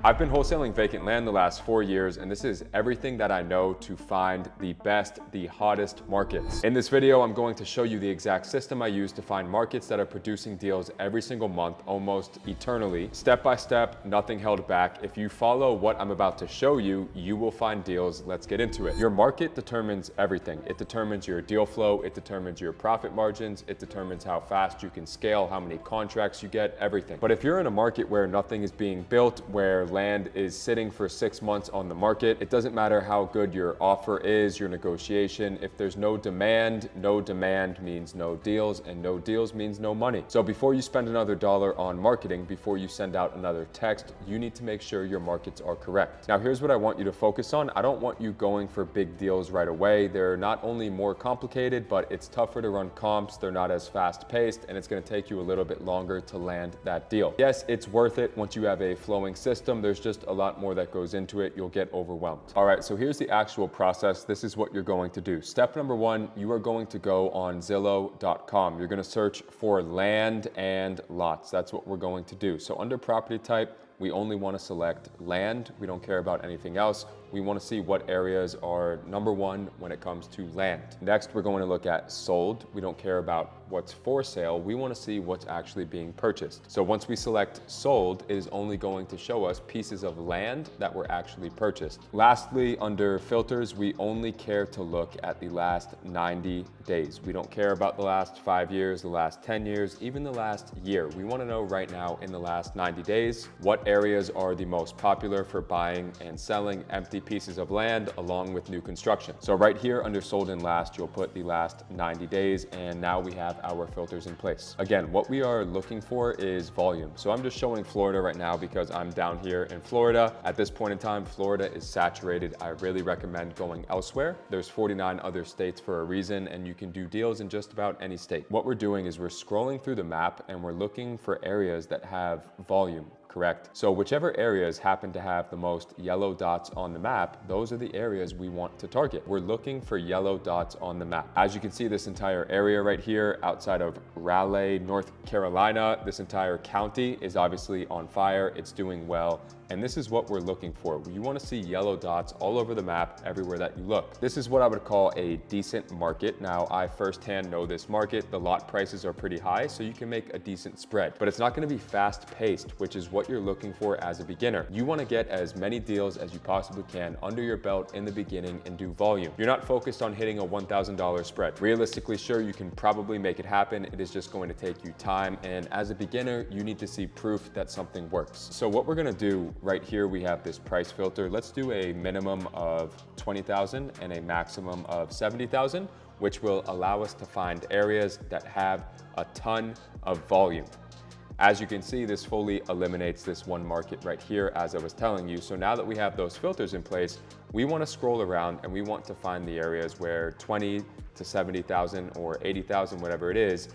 I've been wholesaling vacant land the last 4 years, and this is everything that I know to find the best, the hottest markets. In this video, I'm going to show you the exact system I use to find markets that are producing deals every single month, almost eternally. Step by step, nothing held back. If you follow what I'm about to show you, you will find deals. Let's get into it. Your market determines everything. It determines your deal flow, it determines your profit margins, it determines how fast you can scale, how many contracts you get, everything. But if you're in a market where nothing is being built, where land is sitting for 6 months on the market, it doesn't matter how good your offer is, your negotiation. If there's no demand means no deals, and no deals means no money. So before you spend another dollar on marketing, before you send out another text, you need to make sure your markets are correct. Now, here's what I want you to focus on. I don't want you going for big deals right away. They're not only more complicated, but it's tougher to run comps. They're not as fast paced, and it's going to take you a little bit longer to land that deal. Yes, it's worth it once you have a flowing system. There's just a lot more that goes into it. You'll get overwhelmed. All right, so here's the actual process. This is what you're going to do. Step number one, you are going to go on Zillow.com. You're going to search for land and lots. That's what we're going to do. So under property type, we only want to select land. We don't care about anything else. We want to see what areas are number one when it comes to land. Next, we're going to look at sold. We don't care about what's for sale. We want to see what's actually being purchased. So once we select sold, it is only going to show us pieces of land that were actually purchased. Lastly, under filters, we only care to look at the last 90 days. We don't care about the last 5 years, the last 10 years, even the last year. We want to know right now in the last 90 days, what areas are the most popular for buying and selling empty pieces of land along with new construction. So right here under sold and last, you'll put the last 90 days, and now we have our filters in place. Again, what we are looking for is volume. So I'm just showing Florida right now because I'm down here in Florida. At this point in time, Florida is saturated. I really recommend going elsewhere. There's 49 other states for a reason, and you can do deals in just about any state. What we're doing is we're scrolling through the map and we're looking for areas that have volume. Correct. So whichever areas happen to have the most yellow dots on the map, those are the areas we want to target. We're looking for yellow dots on the map. As you can see, this entire area right here outside of Raleigh, North Carolina, this entire county is obviously on fire. It's doing well. And this is what we're looking for. You want to see yellow dots all over the map, everywhere that you look. This is what I would call a decent market. Now, I firsthand know this market. The lot prices are pretty high, so you can make a decent spread. But it's not going to be fast paced, which is what you're looking for as a beginner. You want to get as many deals as you possibly can under your belt in the beginning and do volume. You're not focused on hitting a $1,000 spread. Realistically, sure, you can probably make it happen. It is just going to take you time. And as a beginner, you need to see proof that something works. So what we're going to do right here, we have this price filter. Let's do a minimum of 20,000 and a maximum of 70,000, which will allow us to find areas that have a ton of volume. As you can see, this fully eliminates this one market right here, as I was telling you. So now that we have those filters in place, we want to scroll around and we want to find the areas where 20 to 70,000 or 80,000, whatever it is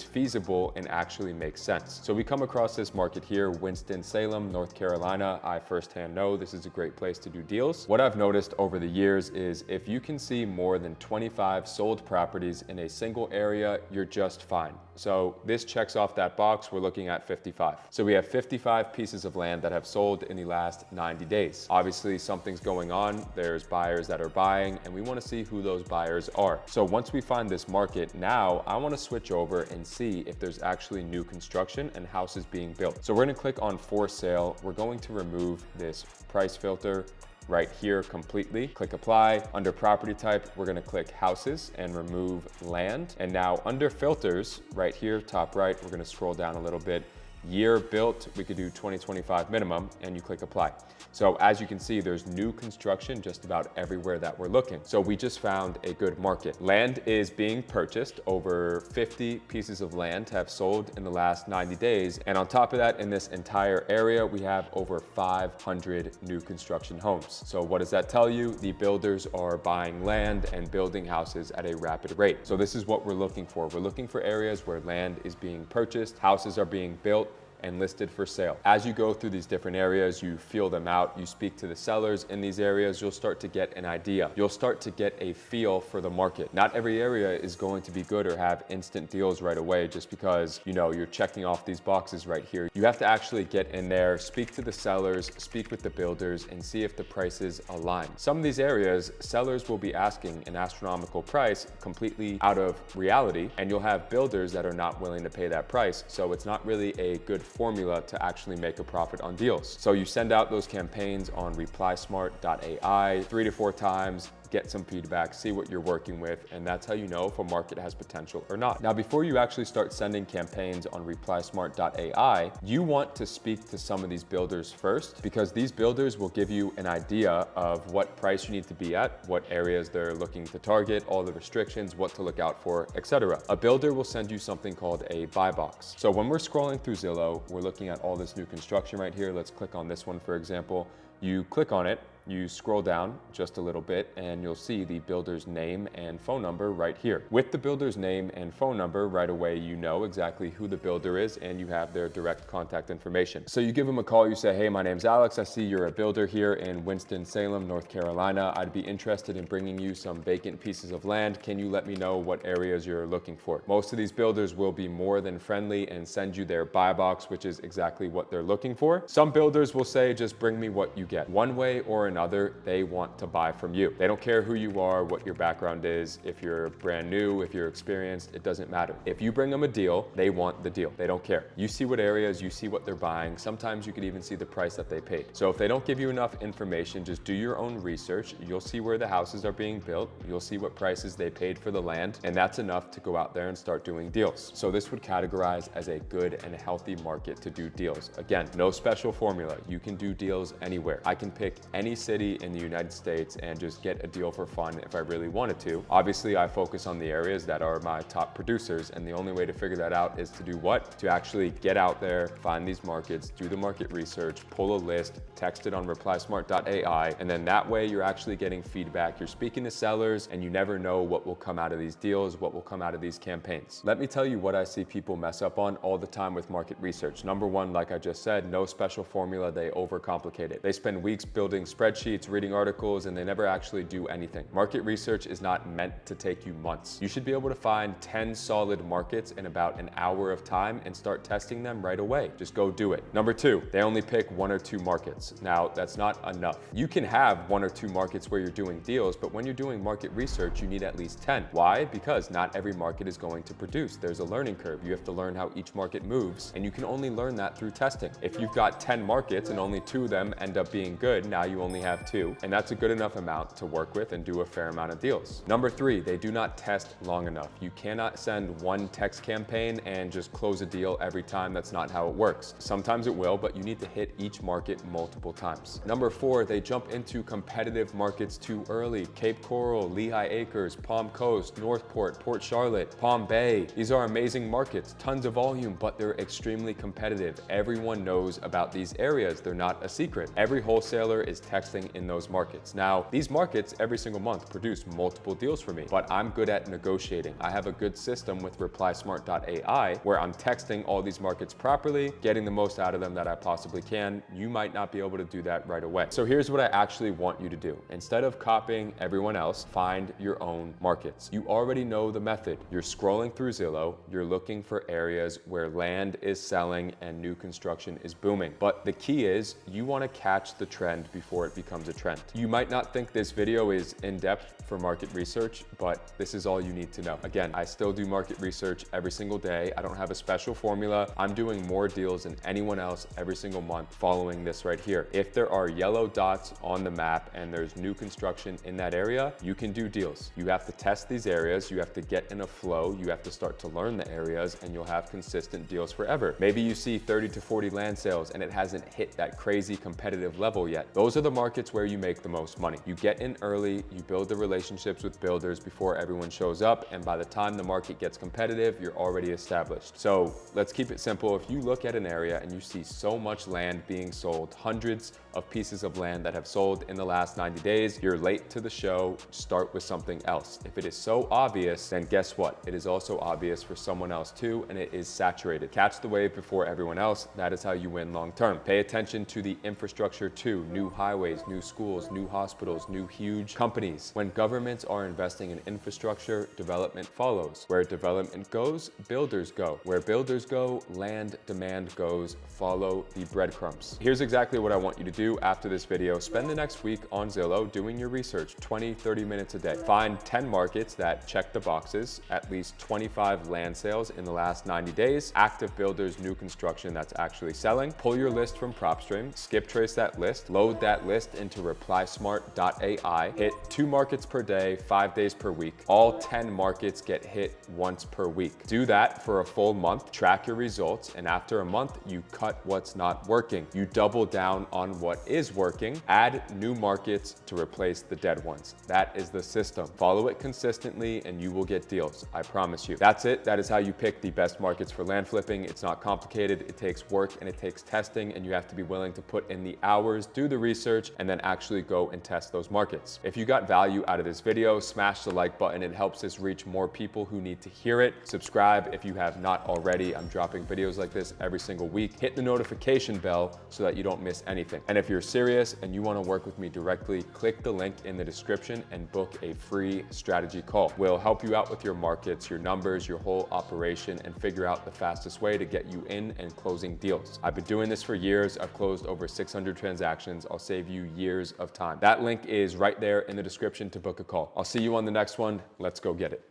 feasible and actually makes sense. So we come across this market here, Winston-Salem, North Carolina. I firsthand know this is a great place to do deals. What I've noticed over the years is if you can see more than 25 sold properties in a single area, you're just fine. So this checks off that box. We're looking at 55. So we have 55 pieces of land that have sold in the last 90 days. Obviously, something's going on. There's buyers that are buying, and we want to see who those buyers are. So once we find this market, now I want to switch over and see if there's actually new construction and houses being built. So we're going to click on for sale. We're going to remove this price filter right here completely. Click apply. Under property type, we're going to click houses and remove land. And now under filters right here, top right, we're going to scroll down a little bit. Year built, we could do 2025 minimum, and you click apply. So as you can see, there's new construction just about everywhere that we're looking. So we just found a good market. Land is being purchased. Over 50 pieces of land have sold in the last 90 days. And on top of that, in this entire area, we have over 500 new construction homes. So what does that tell you? The builders are buying land and building houses at a rapid rate. So this is what we're looking for. We're looking for areas where land is being purchased, houses are being built, and listed for sale. As you go through these different areas, you feel them out, you speak to the sellers in these areas, you'll start to get an idea. You'll start to get a feel for the market. Not every area is going to be good or have instant deals right away just because, you're checking off these boxes right here. You have to actually get in there, speak to the sellers, speak with the builders, and see if the prices align. Some of these areas, sellers will be asking an astronomical price completely out of reality, and you'll have builders that are not willing to pay that price. So it's not really a good formula to actually make a profit on deals. So you send out those campaigns on Replysmart.ai 3 to 4 times, get some feedback, see what you're working with, and that's how you know if a market has potential or not. Now, before you actually start sending campaigns on Replysmart.ai, you want to speak to some of these builders first, because these builders will give you an idea of what price you need to be at, what areas they're looking to target, all the restrictions, what to look out for, etc. A builder will send you something called a buy box. So when we're scrolling through Zillow, we're looking at all this new construction right here. Let's click on this one, for example. You click on it, you scroll down just a little bit, and you'll see the builder's name and phone number right here. With the builder's name and phone number, right away you know exactly who the builder is, and you have their direct contact information. So you give them a call, you say, hey, my name's Alex. I see you're a builder here in Winston-Salem, North Carolina. I'd be interested in bringing you some vacant pieces of land. Can you let me know what areas you're looking for? Most of these builders will be more than friendly and send you their buy box, which is exactly what they're looking for. Some builders will say, just bring me what you get. One way or another, they want to buy from you. They don't care who you are, what your background is, if you're brand new, if you're experienced, it doesn't matter. If you bring them a deal, they want the deal. They don't care. You see what areas, you see what they're buying. Sometimes you could even see the price that they paid. So if they don't give you enough information, just do your own research. You'll see where the houses are being built. You'll see what prices they paid for the land, and that's enough to go out there and start doing deals. So this would categorize as a good and healthy market to do deals. Again, no special formula. You can do deals anywhere. I can pick any city in the United States and just get a deal for fun if I really wanted to. Obviously, I focus on the areas that are my top producers, and the only way to figure that out is to do what? To actually get out there, find these markets, do the market research, pull a list, text it on Replysmart.ai, and then that way you're actually getting feedback. You're speaking to sellers, and you never know what will come out of these deals, what will come out of these campaigns. Let me tell you what I see people mess up on all the time with market research. Number one, like I just said, no special formula. They overcomplicate it. They spend weeks building spreadsheets, reading articles, and they never actually do anything. Market research is not meant to take you months. You should be able to find 10 solid markets in about an hour of time and start testing them right away. Just go do it. Number two, they only pick 1 or 2 markets. Now, that's not enough. You can have 1 or 2 markets where you're doing deals, but when you're doing market research, you need at least 10. Why? Because not every market is going to produce. There's a learning curve. You have to learn how each market moves, and you can only learn that through testing. If you've got 10 markets and only 2 of them end up being good, now you only have 2, and that's a good enough amount to work with and do a fair amount of deals. Number 3, they do not test long enough. You cannot send one text campaign and just close a deal every time. That's not how it works. Sometimes it will, but you need to hit each market multiple times. Number 4, they jump into competitive markets too early. Cape Coral, Lehigh Acres, Palm Coast, Northport, Port Charlotte, Palm Bay. These are amazing markets, tons of volume, but they're extremely competitive. Everyone knows about these areas. They're not a secret. Every wholesaler is texting in those markets. Now, these markets every single month produce multiple deals for me, but I'm good at negotiating. I have a good system with Replysmart.ai where I'm texting all these markets properly, getting the most out of them that I possibly can. You might not be able to do that right away. So here's what I actually want you to do. Instead of copying everyone else, find your own markets. You already know the method. You're scrolling through Zillow, you're looking for areas where land is selling and new construction is booming. But the key is you want to catch the trend before it becomes a trend. You might not think this video is in-depth for market research, but this is all you need to know. Again, I still do market research every single day. I don't have a special formula. I'm doing more deals than anyone else every single month following this right here. If there are yellow dots on the map and there's new construction in that area, you can do deals. You have to test these areas. You have to get in a flow. You have to start to learn the areas, and you'll have consistent deals forever. Maybe you see 30 to 40 land sales and it hasn't hit that crazy competitive level yet. Those are the markets markets where you make the most money. You get in early, you build the relationships with builders before everyone shows up, and by the time the market gets competitive, you're already established. So let's keep it simple. If you look at an area and you see so much land being sold, hundreds of pieces of land that have sold in the last 90 days, you're late to the show. Start with something else. If it is so obvious, then guess what? It is also obvious for someone else too, and it is saturated. Catch the wave before everyone else. That is how you win long term. Pay attention to the infrastructure too. New highways, new schools, new hospitals, new huge companies. When governments are investing in infrastructure, development follows. Where development goes, builders go. Where builders go, land demand goes. Follow the breadcrumbs. Here's exactly what I want you to do after this video. Spend the next week on Zillow doing your research, 20, 30 minutes a day. Find 10 markets that check the boxes, at least 25 land sales in the last 90 days, active builders, new construction that's actually selling. Pull your list from Propstream, skip trace that list, load that list into Replysmart.ai, hit 2 markets per day, 5 days per week. All 10 markets get hit once per week. Do that for a full month, track your results, and after a month, you cut what's not working. You double down on what is working, add new markets to replace the dead ones. That is the system. Follow it consistently and you will get deals. I promise you. That's it. That is how you pick the best markets for land flipping. It's not complicated. It takes work and it takes testing, and you have to be willing to put in the hours, do the research, and then actually go and test those markets. If you got value out of this video, smash the like button. It helps us reach more people who need to hear it. Subscribe if you have not already. I'm dropping videos like this every single week. Hit the notification bell so that you don't miss anything. And if you're serious and you want to work with me directly, click the link in the description and book a free strategy call. We'll help you out with your markets, your numbers, your whole operation, and figure out the fastest way to get you in and closing deals. I've been doing this for years. I've closed over 600 transactions. I'll save you years of time. That link is right there in the description to book a call. I'll see you on the next one. Let's go get it.